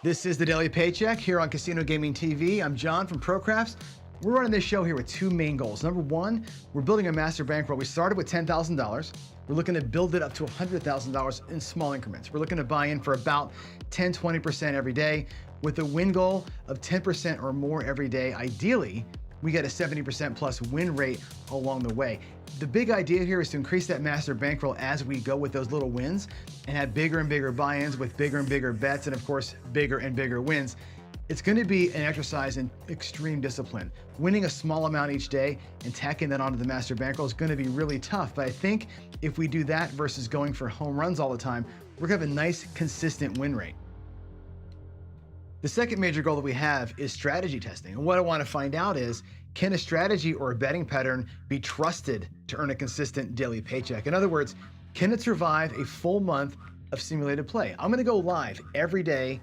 This is the Daily Paycheck here on Casino Gaming TV. I'm John from ProCrafts. We're running this show here with two main goals. Number one, we're building a master bankroll. We started with $10,000. We're looking to build it up to $100,000 in small increments. We're looking to buy in for about 10, 20% every day with a win goal of 10% or more every day. Ideally, we get a 70% plus win rate along the way. The big idea here is to increase that master bankroll as we go with those little wins and have bigger and bigger buy-ins with bigger and bigger bets and of course, bigger and bigger wins. It's gonna be an exercise in extreme discipline. Winning a small amount each day and tacking that onto the master bankroll is gonna be really tough, but I think if we do that versus going for home runs all the time, we're gonna have a nice, consistent win rate. The second major goal that we have is strategy testing. And what I want to find out is, can a strategy or a betting pattern be trusted to earn a consistent daily paycheck? In other words, can it survive a full month of simulated play? I'm going to go live every day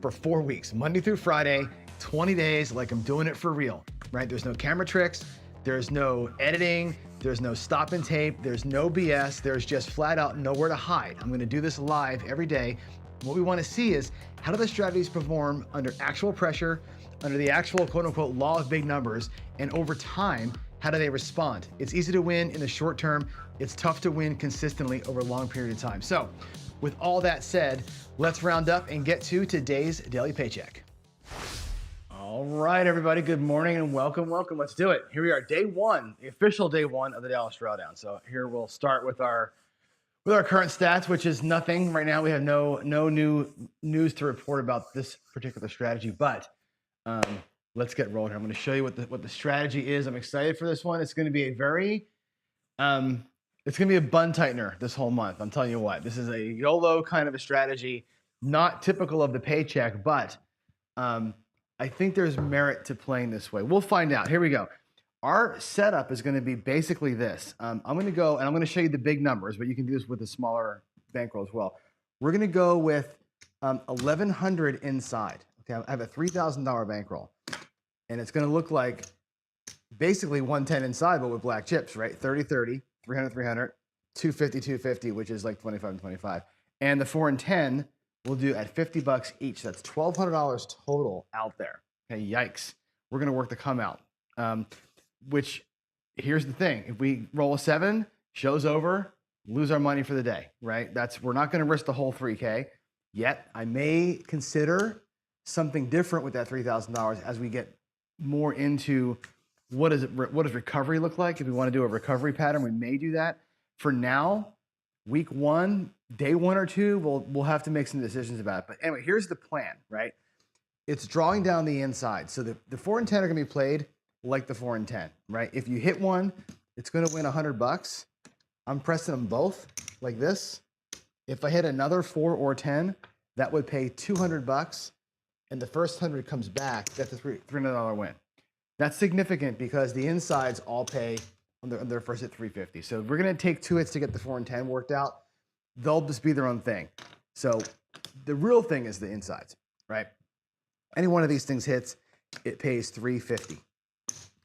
for 4 weeks, Monday through Friday, 20 days, like I'm doing it for real, right? There's no camera tricks. There's no editing. There's no stop and tape. There's no BS. There's just flat out nowhere to hide. I'm going to do this live every day. What we want to see is, how do the strategies perform under actual pressure, under the actual quote unquote law of big numbers, and over time, how do they respond? It's easy to win in the short term. It's tough to win consistently over a long period of time. So with all that said, let's round up and get to today's daily paycheck. All right, everybody, good morning and welcome. Let's do it. Here we are, day one, the official day one of the Dallas Drawdown. So here we'll start with our current stats, which is nothing. Right now, we have no new news to report about this particular strategy, but let's get rolling here. I'm gonna show you what the strategy is. I'm excited for this one. It's gonna be a very, it's gonna be a bun tightener this whole month. I'm telling you what, this is a YOLO kind of a strategy, not typical of the paycheck, but I think there's merit to playing this way. We'll find out. Here we go. Our setup is going to be basically this. I'm going to go, and I'm going to show you the big numbers, but you can do this with a smaller bankroll as well. We're going to go with 1,100 inside. Okay, I have a $3,000 bankroll, and it's going to look like basically 110 inside, but with black chips, right? 30, 30, 300, 300, 250, 250, which is like 25 and 25. And the 4 and 10 we'll do at 50 bucks each. That's $1,200 total out there. Okay, yikes. We're going to work the come out. Which, here's the thing, if we roll a 7, show's over, lose our money for the day, right? We're not gonna risk the whole 3K yet. I may consider something different with that $3,000 as we get more into what does recovery look like. If we wanna do a recovery pattern, we may do that. For now, week 1, day 1 or 2, we'll have to make some decisions about it. But anyway, here's the plan, right? It's drawing down the inside. So the 4 and 10 are gonna be played like the 4 and 10, right? If you hit one, it's gonna win 100 bucks. I'm pressing them both like this. If I hit another 4 or 10, that would pay 200 bucks, and the first 100 comes back, that's a $300 win. That's significant because the insides all pay on their first hit 350. So we're gonna take 2 hits to get the 4 and 10 worked out. They'll just be their own thing. So the real thing is the insides, right? Any one of these things hits, it pays 350.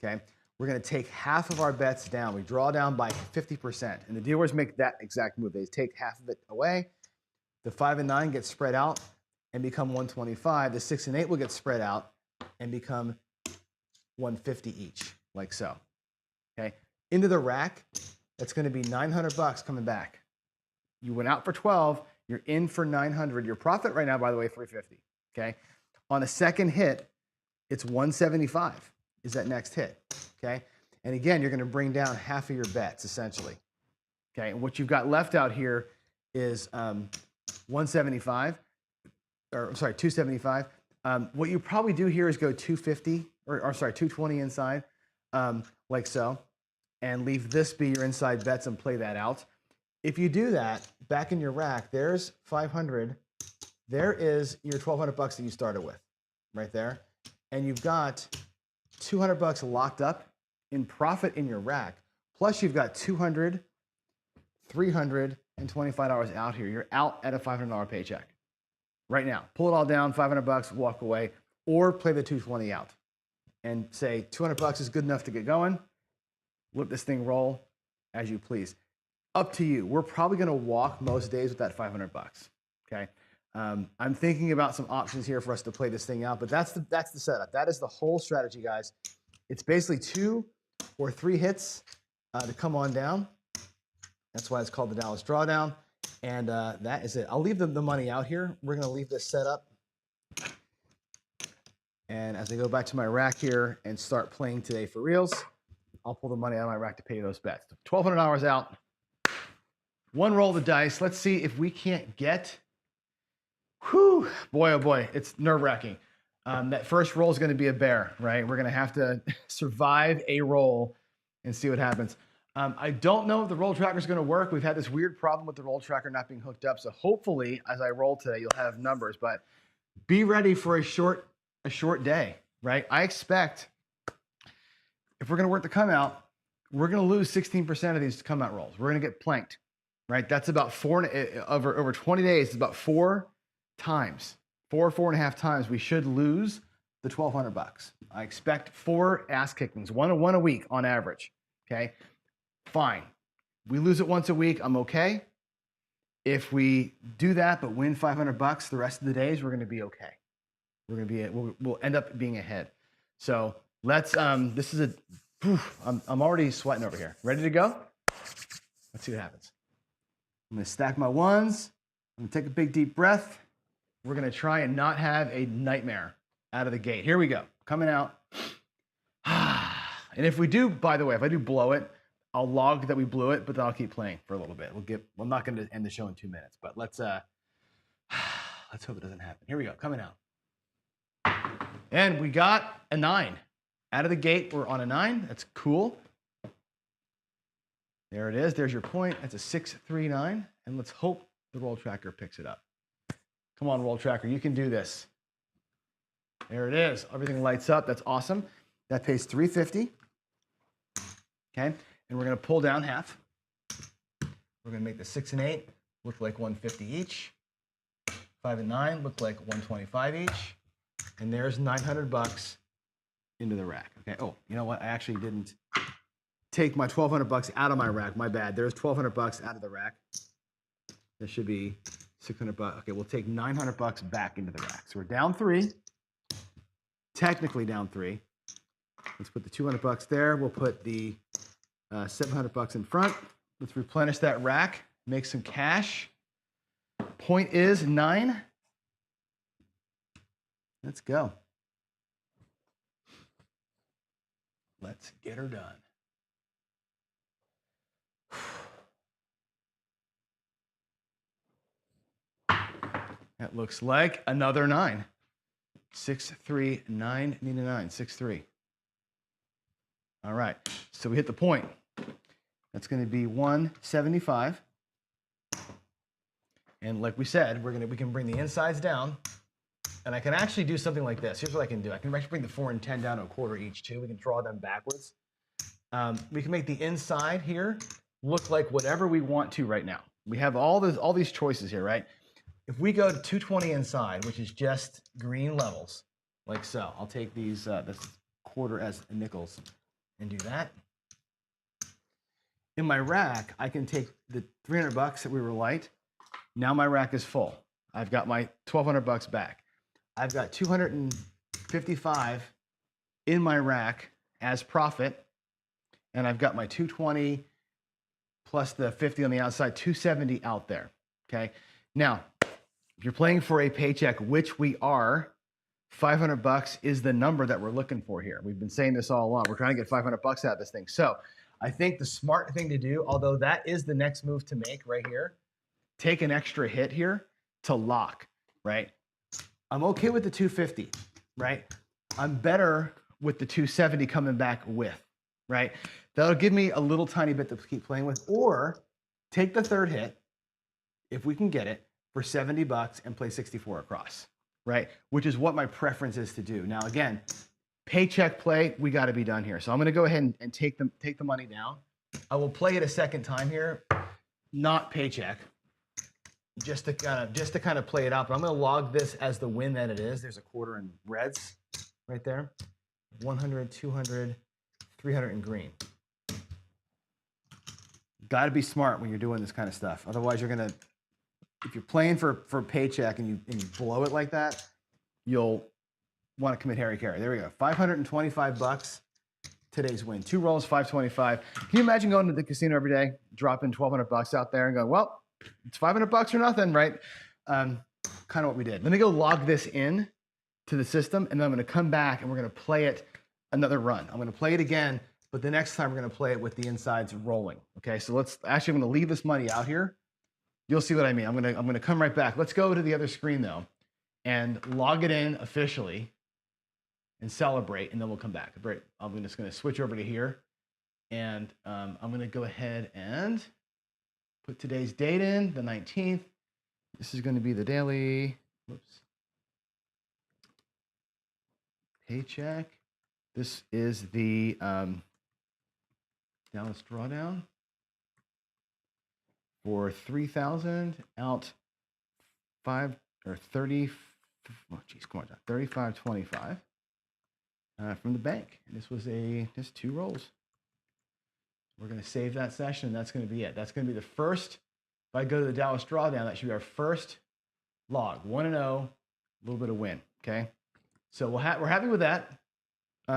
Okay, we're gonna take half of our bets down. We draw down by 50%, and the dealers make that exact move. They take half of it away. The 5 and 9 get spread out and become 125. The 6 and 8 will get spread out and become 150 each, like so. Okay, into the rack, that's gonna be 900 bucks coming back. You went out for 12, you're in for 900. Your profit right now, by the way, 350, okay? On a second hit, it's 175. Is that next hit, okay? And again, you're gonna bring down half of your bets, essentially, okay? And what you've got left out here is 175, or I'm sorry, 275. What you probably do here is go 250, or sorry, 220 inside, like so, and leave this be your inside bets and play that out. If you do that, back in your rack, there's 500, there is your 1,200 bucks that you started with, right there. And you've got 200 bucks locked up in profit in your rack. Plus you've got 200, 300, and $25 out here. You're out at a $500 paycheck right now. Pull it all down, 500 bucks, walk away, or play the 220 out and say 200 bucks is good enough to get going. Let this thing roll as you please. Up to you. We're probably going to walk most days with that 500 bucks. Okay. I'm thinking about some options here for us to play this thing out, but that's the setup. That is the whole strategy, guys. It's basically 2 or 3 hits to come on down. That's why it's called the Dallas Drawdown. And that is it. I'll leave the money out here. We're going to leave this set up. And as I go back to my rack here and start playing today for reals, I'll pull the money out of my rack to pay those bets. $1,200 out. One roll of the dice. Let's see if we can't get, whew, boy, oh boy, it's nerve-wracking. That first roll is going to be a bear, right? We're going to have to survive a roll and see what happens. I don't know if the roll tracker is going to work. We've had this weird problem with the roll tracker not being hooked up. So hopefully, as I roll today, you'll have numbers. But be ready for a short day, right? I expect if we're going to work the come out, we're going to lose 16% of these come out rolls. We're going to get planked, right? That's about over 20 days. It's about 4 times, 4.5 times we should lose the 1,200 bucks. I expect 4 ass kickings, one a week on average. Okay, fine. We lose it once a week. I'm okay. If we do that but win 500 bucks the rest of the days, we're going to be okay. We're going to be we'll end up being ahead. So let's this is I'm already sweating over here. Ready to go? Let's see what happens. I'm going to stack my ones. I'm going to take a big deep breath. We're going to try and not have a nightmare out of the gate. Here we go. Coming out. And if we do, by the way, if I do blow it, I'll log that we blew it, but then I'll keep playing for a little bit. I'm not going to end the show in 2 minutes, but let's hope it doesn't happen. Here we go. Coming out. And we got a 9. Out of the gate, we're on a 9. That's cool. There it is. There's your point. That's a 639. And let's hope the roll tracker picks it up. Come on, roll tracker. You can do this. There it is. Everything lights up. That's awesome. That pays $350. Okay. And we're going to pull down half. We're going to make the 6 and 8 look like 150 each. 5 and 9 look like 125 each. And there's 900 bucks into the rack. Okay. Oh, you know what? I actually didn't take my 1,200 bucks out of my rack. My bad. There's 1,200 bucks out of the rack. There should be 600 bucks. Okay. We'll take 900 bucks back into the rack. So we're down 3. Technically down 3. Let's put the 200 bucks there. We'll put the 700 bucks in front. Let's replenish that rack. Make some cash. Point is 9. Let's go. Let's get her done. That looks like another 9. 6, 3, 9, need a 9, 6, 3. All right, so we hit the point. That's going to be 175. And like we said, we can bring the insides down. And I can actually do something like this. Here's what I can do. I can actually bring the 4 and 10 down to a quarter each too. We can draw them backwards. We can make the inside here look like whatever we want to right now. We have all these choices here, right? If we go to 220 inside, which is just green levels, like so. I'll take these this quarter as nickels and do that. In my rack, I can take the 300 bucks that we were light. Now my rack is full. I've got my 1,200 bucks back. I've got 255 in my rack as profit, and I've got my 220 plus the 50 on the outside, 270 out there, okay? Now, if you're playing for a paycheck, which we are, 500 bucks is the number that we're looking for here. We've been saying this all along. We're trying to get 500 bucks out of this thing. So I think the smart thing to do, although that is the next move to make right here, take an extra hit here to lock, right? I'm okay with the 250, right? I'm better with the 270 coming back with, right? That'll give me a little tiny bit to keep playing with, or take the third hit, if we can get it, for 70 bucks and play 64 across. right? Which is what my preference is to do. Now, again, paycheck play, we got to be done here. So I'm going to go ahead and take the money down. I will play it a second time here, not paycheck, just to kind of play it out. But I'm going to log this as the win that it is. There's a quarter in reds right there. 100, 200, 300 in green. Got to be smart when you're doing this kind of stuff. Otherwise, you're gonna, if you're playing for paycheck and you blow it like that, you'll want to commit Harry Carey. There we go. 525 bucks. Today's win. 2 rolls, 525. Can you imagine going to the casino every day, dropping 1,200 bucks out there and going, well, it's 500 bucks or nothing, right? Kind of what we did. Let me go log this in to the system, and then I'm going to come back and we're going to play it another run. I'm going to play it again. But the next time we're going to play it with the insides rolling. Okay, so I'm going to leave this money out here. You'll see what I mean. I'm going to come right back. Let's go to the other screen though, and log it in officially, and celebrate, and then we'll come back. I'm just going to switch over to here, and I'm going to go ahead and put today's date in, the 19th. This is going to be the daily. Whoops. Paycheck. This is the Dallas Drawdown for 3,000 out 5 or 30. Oh, geez, come on, John. 35.25 from the bank. And this was just 2 rolls. We're going to save that session. That's going to be it. That's going to be the first. If I go to the Dallas Drawdown, that should be our first log. 1-0, a little bit of win. Okay, so we're happy with that.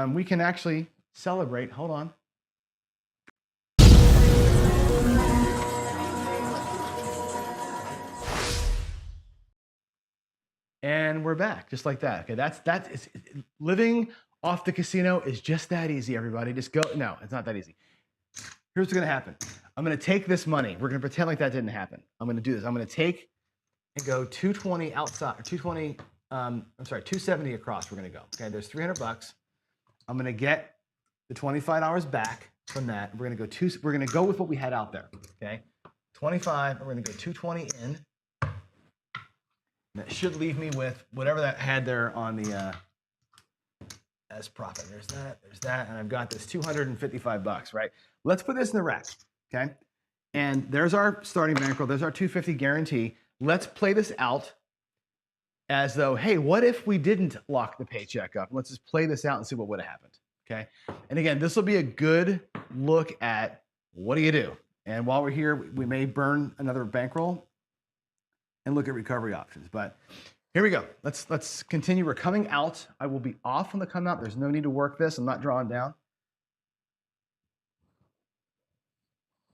We can actually celebrate. Hold on. And we're back, just like that. Okay, living off the casino is just that easy, everybody. Just go. No, it's not that easy. Here's what's gonna happen. I'm gonna take this money. We're gonna pretend like that didn't happen. I'm gonna do this. I'm gonna take and go 220 outside, or 220. I'm sorry, 270 across. We're gonna go. Okay, there's 300 bucks. I'm gonna get the $25 back from that. We're gonna go with what we had out there. Okay, 25. We're gonna go 220 in. That should leave me with whatever that had there on the as profit. There's that, and I've got this 255 bucks, right? Let's put this in the rack, okay? And there's our starting bankroll. There's our 250 guarantee. Let's play this out as though, hey, what if we didn't lock the paycheck up? Let's just play this out and see what would have happened, okay? And again, this will be a good look at what do you do? And while we're here, we may burn another bankroll and look at recovery options. But here we go. Let's continue. We're coming out. I will be off on the come out. There's no need to work this. I'm not drawing down.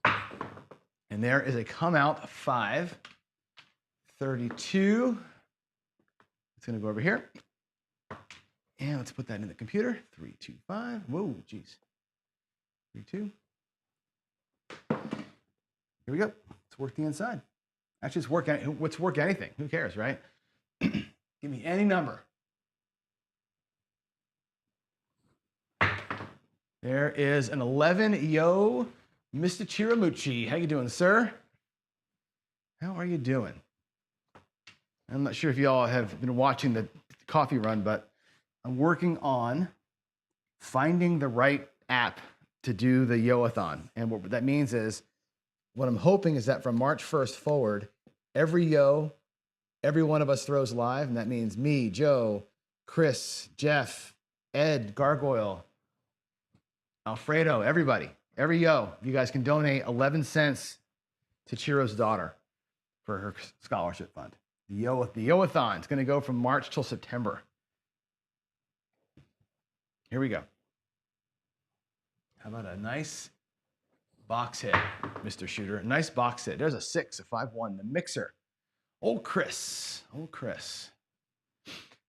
And there is a come out of 532. It's going to go over here. And let's put that in the computer. 325. Whoa, geez. 32. Here we go. Let's work the inside. Actually, let's work anything. Who cares, right? Give me any number. There is an 11. Yo, Mr. Chiramucci. How you doing, sir? How are you doing? I'm not sure if y'all have been watching the coffee run, but I'm working on finding the right app to do the Yo-a-thon. And what that means is, what I'm hoping is that from March 1st forward, every Yo, every one of us throws live, and that means me, Joe, Chris, Jeff, Ed, Gargoyle, Alfredo, everybody, every Yo, you guys can donate 11 cents to Chiro's daughter for her scholarship fund. The Yo-a-thon is going to go from March till September. Here we go. How about a nice box hit, Mr. Shooter? A nice box hit. There's a 6, a 5-1, the mixer. Old Chris.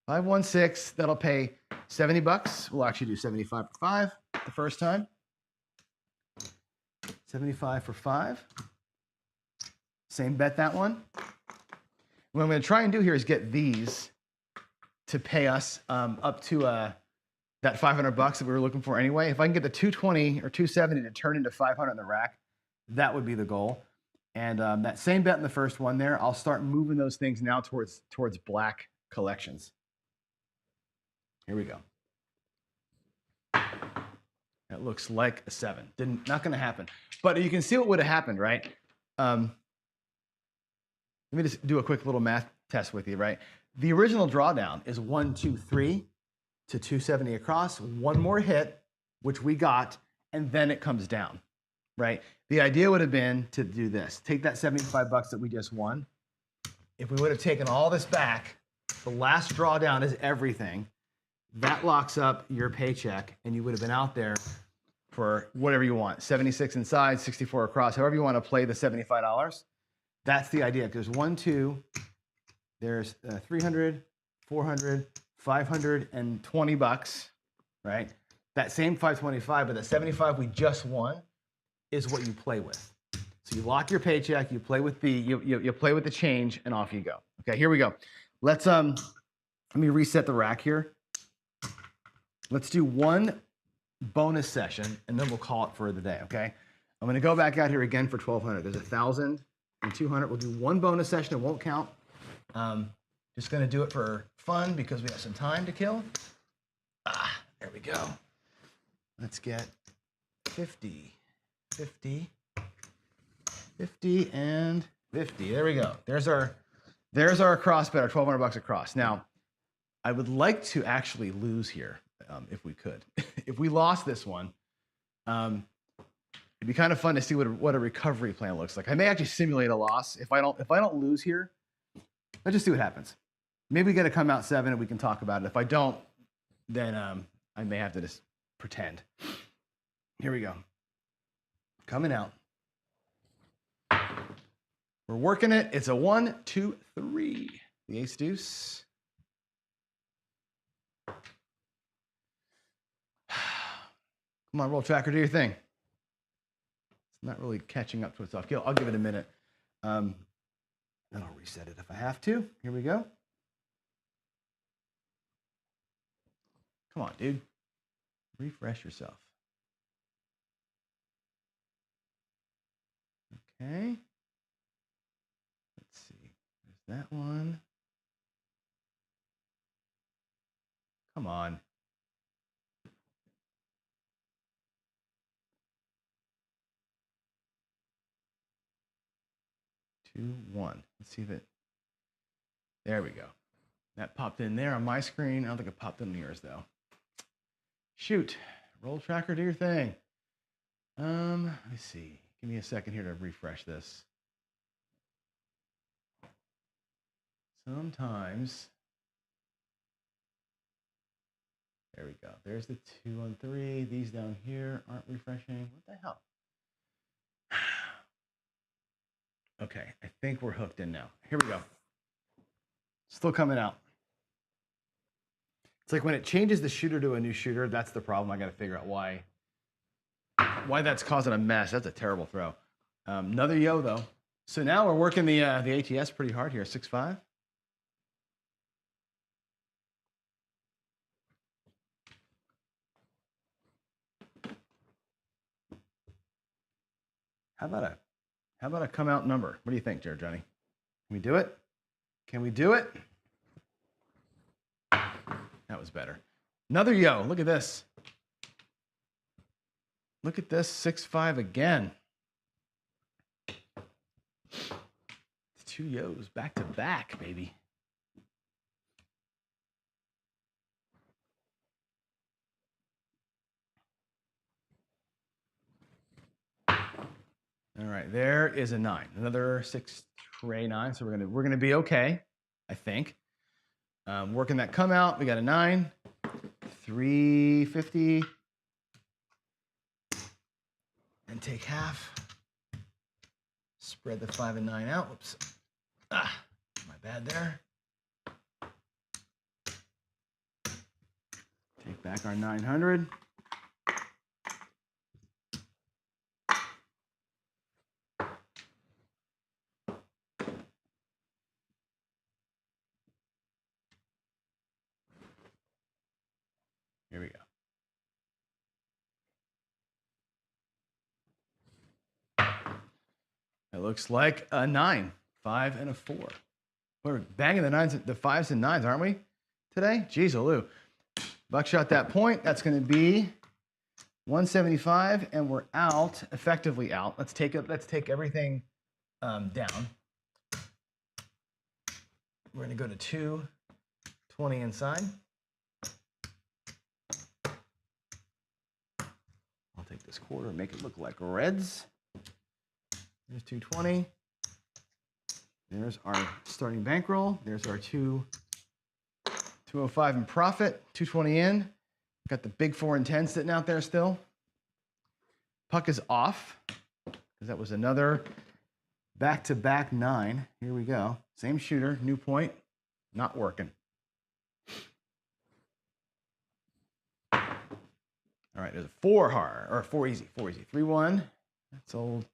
516, that'll pay 70 bucks. We'll actually do 75 for 5 the first time. 75 for 5. Same bet that one. What I'm going to try and do here is get these to pay us up to that 500 bucks that we were looking for anyway. If I can get the 220 or 270 to turn into 500 in the rack, that would be the goal. And that same bet in the first one there, I'll start moving those things now towards black collections. Here we go. That looks like a 7. Not going to happen. But you can see what would have happened, right? Let me just do a quick little math test with you, right? The original drawdown is 1, 2, 3 to 270 across. One more hit, which we got, and then it comes down, right? The idea would have been to do this. Take that 75 bucks that we just won. If we would have taken all this back, the last drawdown is everything. That locks up your paycheck, and you would have been out there for whatever you want. 76 inside, 64 across, however you want to play the $75. That's the idea. Because 1, 2, there's 300, 400, 520 bucks, right? That same 525, but the 75 we just won is what you play with. So you lock your paycheck, you play with you play with the change, and off you go. Okay, here we go. Let me reset the rack here. Let's do one bonus session, and then we'll call it for the day, okay? I'm gonna go back out here again for 1,200. There's 1,000 and 200. We'll do one bonus session. It won't count. Just gonna do it for fun because we have some time to kill. There we go. Let's get 50, 50, 50, and 50. There we go. There's our cross bet, our 1,200 bucks across. Now, I would like to actually lose here. If we could. If we lost this one, it'd be kind of fun to see what a recovery plan looks like. I may actually simulate a loss. If I don't lose here, let's just see what happens. Maybe we got to come out 7 and we can talk about it. If I don't, then I may have to just pretend. Here we go. Coming out. We're working it. It's a 1, 2, 3. The ace deuce. Come on, roll tracker, do your thing. It's not really catching up to itself. I'll give it a minute. Then I'll reset it if I have to. Here we go. Come on, dude. Refresh yourself. Okay. Let's see. There's that one. Come on. 2, 1. Let's see if it. There we go. That popped in there on my screen. I don't think it popped in yours though. Shoot. Roll tracker, do your thing. Let me see. Give me a second here to refresh this. Sometimes. There we go. There's the 2 on 3. These down here aren't refreshing. What the hell? Okay, I think we're hooked in now. Here we go. Still coming out. It's like when it changes the shooter to a new shooter, that's the problem. I got to figure out why that's causing a mess. That's a terrible throw. Another yo though. So now we're working the ATS pretty hard here. 6-5. How about a come out number? What do you think, Jared Johnny? Can we do it? Can we do it? That was better. Another yo. Look at this. Look at this. 6-5 again. It's 2 yos back to back, baby. All right, there is a 9. Another 6 tray 9. So we're gonna be okay, I think. Working that come out. We got a 9, 350, and take half. Spread the 5 and 9 out. Whoops. My bad there. Take back our 900. Here we go. It looks like a 9, 5, and a 4. We're banging the nines, the fives and nines, aren't we today? Jeez, Lou. Buckshot that point. That's going to be 175, and we're out, effectively out. Let's take everything down. We're going to go to 220 inside. I'll take this quarter and make it look like reds. There's 220. There's our starting bankroll. There's our 205 in profit, 220 in. Got the big 4 and 10 sitting out there still. Puck is off because that was another back-to-back 9. Here we go. Same shooter, new point, not working. All right, there's a 4 hard, or 4 easy, 3-1. That's old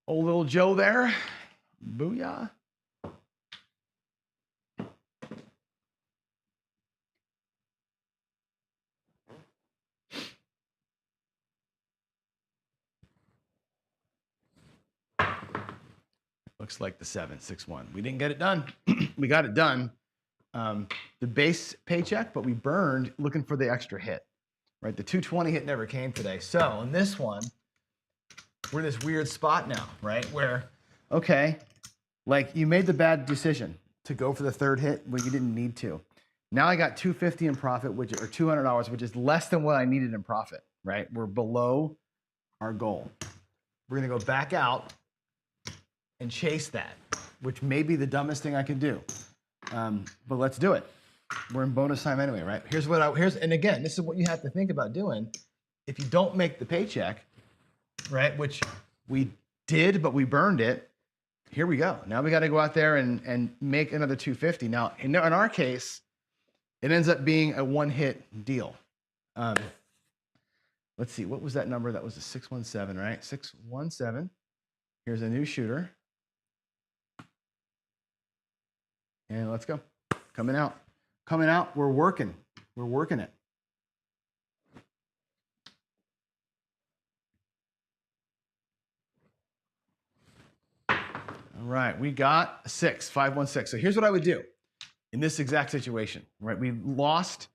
little Joe there. Booyah. Looks like the 7, 6-1. We didn't get it done. We got it done. The base paycheck, but we burned looking for the extra hit. Right, the 220 hit never came today. So in this one, we're in this weird spot now, right? Where, okay, like you made the bad decision to go for the third hit when you didn't need to. Now I got 250 in profit, or $200, which is less than what I needed in profit, right? We're below our goal. We're gonna go back out and chase that, which may be the dumbest thing I can do. But let's do it. We're in bonus time anyway, right? And again, this is what you have to think about doing. If you don't make the paycheck, right, which we did, but we burned it, here we go. Now we got to go out there and make another 250. Now, in our case, it ends up being a one-hit deal. Let's see, what was that number? That was a 617, right? 617. Here's a new shooter. And let's go. Coming out. Coming out. We're working. We're working it. All right, we got a 6, 516. So here's what I would do in this exact situation, right? We lost,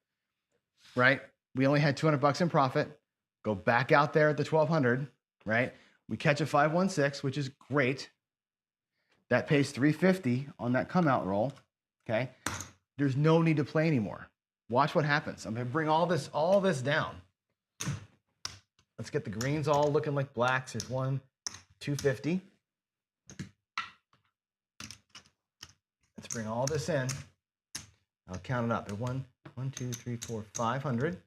right? We only had $200 in profit. Go back out there at the 1200, right? We catch a 516, which is great. That pays 350 on that come out roll, okay? There's no need to play anymore. Watch what happens. I'm gonna bring all this down. Let's get the greens all looking like blacks. Here's 1, 250. Let's bring all this in. I'll count it up. 1, 2, 3, 4, 500.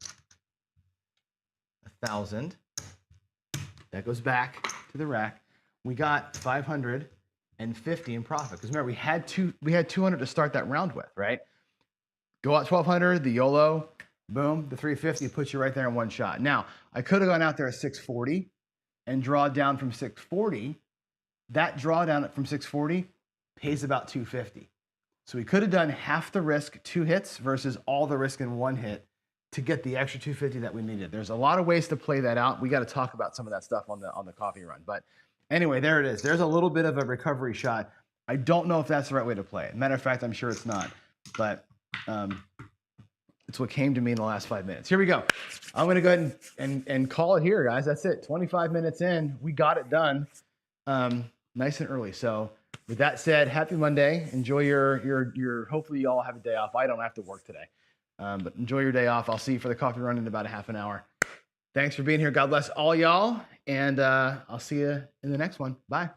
1,000. That goes back to the rack. We got 550 in profit. Because remember, we had 200 to start that round with, right? Go out 1,200, the YOLO, boom, the 350 puts you right there in one shot. Now, I could have gone out there at 640 and draw down from 640. That drawdown from 640 pays about 250. So we could have done half the risk, 2 hits, versus all the risk in 1 hit to get the extra 250 that we needed. There's a lot of ways to play that out. We got to talk about some of that stuff on the coffee run. But anyway, there it is. There's a little bit of a recovery shot. I don't know if that's the right way to play it. Matter of fact, I'm sure it's not. But it's what came to me in the last 5 minutes. Here we go. I'm going to go ahead and call it here, guys. That's it. 25 minutes in. We got it done nice and early. So with that said, happy Monday. Enjoy your hopefully you all have a day off. I don't have to work today. But enjoy your day off. I'll see you for the coffee run in about a half an hour. Thanks for being here. God bless all y'all. And I'll see you in the next one. Bye.